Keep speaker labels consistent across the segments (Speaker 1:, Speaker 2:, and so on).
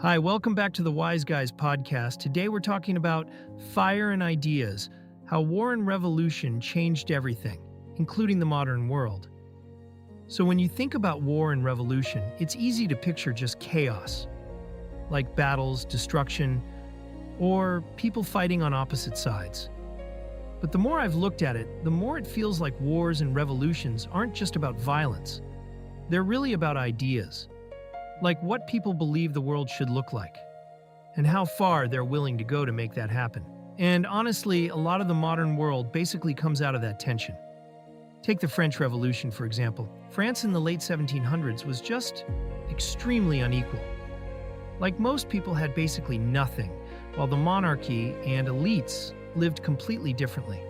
Speaker 1: Hi, welcome back to the Wise Guys podcast. Today we're talking about fire and ideas, how war and revolution changed everything, including the modern world. So when you think about war and revolution, it's easy to picture just chaos, like battles, destruction, or people fighting on opposite sides. But the more I've looked at it, the more it feels like wars and revolutions aren't just about violence. They're really about ideas. Like what people believe the world should look like, and how far they're willing to go to make that happen. And honestly, a lot of the modern world basically comes out of that tension. Take the French Revolution, for example. France in the late 1700s was just extremely unequal. Like most people had basically nothing, while the monarchy and elites lived completely differently.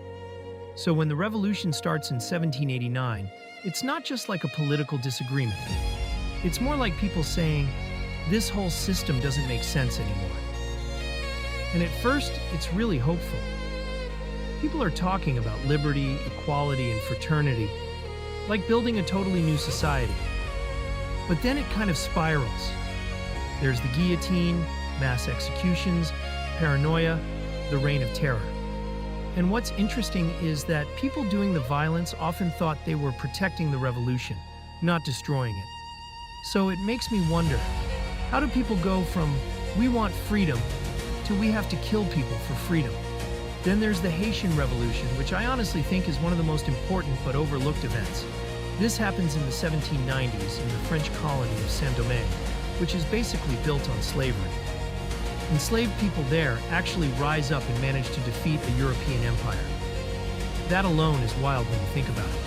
Speaker 1: So when the revolution starts in 1789, it's not just like a political disagreement. It's more like people saying, this whole system doesn't make sense anymore. And at first, it's really hopeful. People are talking about liberty, equality, and fraternity, like building a totally new society. But then it kind of spirals. There's the guillotine, mass executions, paranoia, the reign of terror. And what's interesting is that people doing the violence often thought they were protecting the revolution, not destroying it. So it makes me wonder, how do people go from, we want freedom, to we have to kill people for freedom? Then there's the Haitian Revolution, which I honestly think is one of the most important but overlooked events. This happens in the 1790s in the French colony of Saint-Domingue, which is basically built on slavery. Enslaved people there actually rise up and manage to defeat a European empire. That alone is wild when you think about it.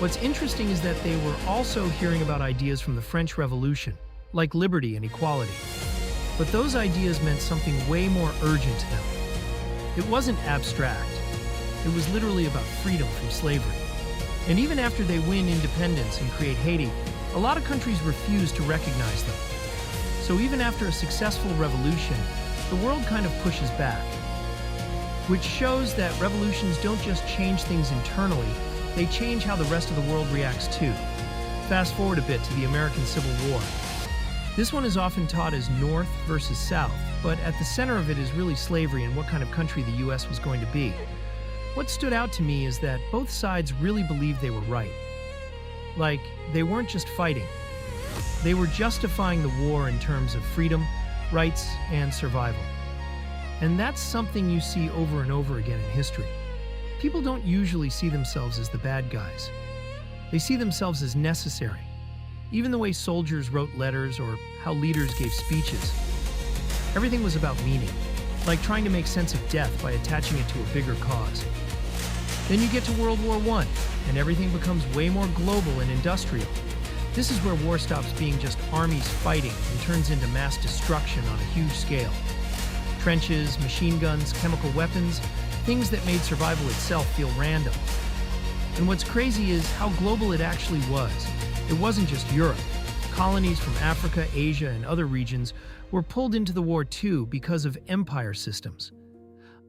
Speaker 1: What's interesting is that they were also hearing about ideas from the French Revolution, like liberty and equality. But those ideas meant something way more urgent to them. It wasn't abstract. It was literally about freedom from slavery. And even after they win independence and create Haiti, a lot of countries refuse to recognize them. So even after a successful revolution, the world kind of pushes back. Which shows that revolutions don't just change things internally, they change how the rest of the world reacts too. Fast forward a bit to the American Civil War. This one is often taught as North versus South, but at the center of it is really slavery and what kind of country the US was going to be. What stood out to me is that both sides really believed they were right. Like, they weren't just fighting. They were justifying the war in terms of freedom, rights, and survival. And that's something you see over and over again in history. People don't usually see themselves as the bad guys. They see themselves as necessary. Even the way soldiers wrote letters or how leaders gave speeches. Everything was about meaning, like trying to make sense of death by attaching it to a bigger cause. Then you get to World War I, and everything becomes way more global and industrial. This is where war stops being just armies fighting and turns into mass destruction on a huge scale. Trenches, machine guns, chemical weapons, things that made survival itself feel random. And what's crazy is how global it actually was. It wasn't just Europe. Colonies from Africa, Asia, and other regions were pulled into the war too because of empire systems.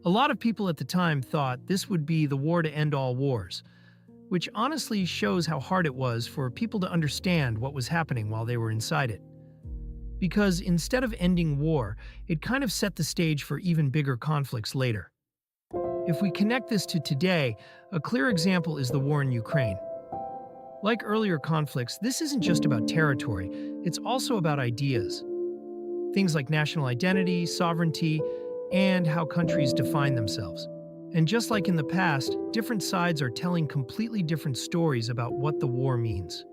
Speaker 1: A lot of people at the time thought this would be the war to end all wars, which honestly shows how hard it was for people to understand what was happening while they were inside it. Because instead of ending war, it kind of set the stage for even bigger conflicts later. If we connect this to today, a clear example is the war in Ukraine. Like earlier conflicts, this isn't just about territory, it's also about ideas. Things like national identity, sovereignty, and how countries define themselves. And just like in the past, different sides are telling completely different stories about what the war means.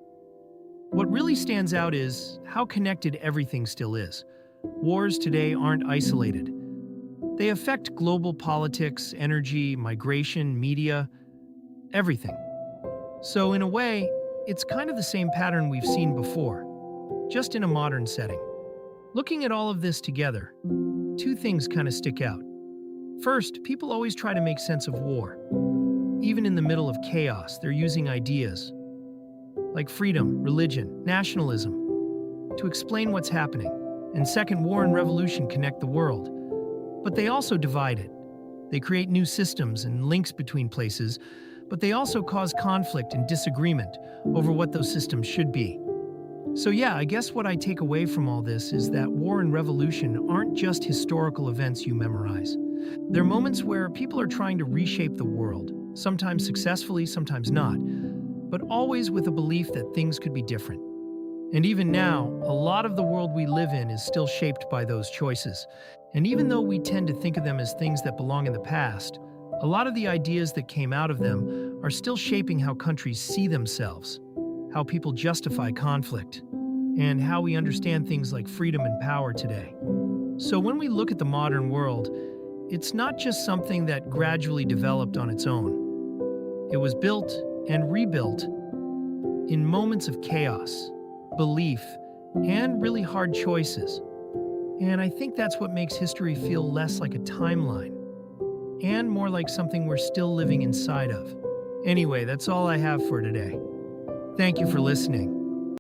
Speaker 1: What really stands out is how connected everything still is. Wars today aren't isolated. They affect global politics, energy, migration, media, everything. So in a way, it's kind of the same pattern we've seen before, just in a modern setting. Looking at all of this together, two things kind of stick out. First, people always try to make sense of war. Even in the middle of chaos, they're using ideas like freedom, religion, nationalism to explain what's happening. And second, war and revolution connect the world. But they also divide it. They create new systems and links between places, but they also cause conflict and disagreement over what those systems should be. So, yeah, I guess what I take away from all this is that war and revolution aren't just historical events you memorize. They're moments where people are trying to reshape the world, sometimes successfully, sometimes not, but always with a belief that things could be different. And even now, a lot of the world we live in is still shaped by those choices. And even though we tend to think of them as things that belong in the past, a lot of the ideas that came out of them are still shaping how countries see themselves, how people justify conflict, and how we understand things like freedom and power today. So when we look at the modern world, it's not just something that gradually developed on its own. It was built and rebuilt in moments of chaos, belief, and really hard choices. And I think that's what makes history feel less like a timeline and more like something we're still living inside of. Anyway, that's all I have for today. Thank you for listening.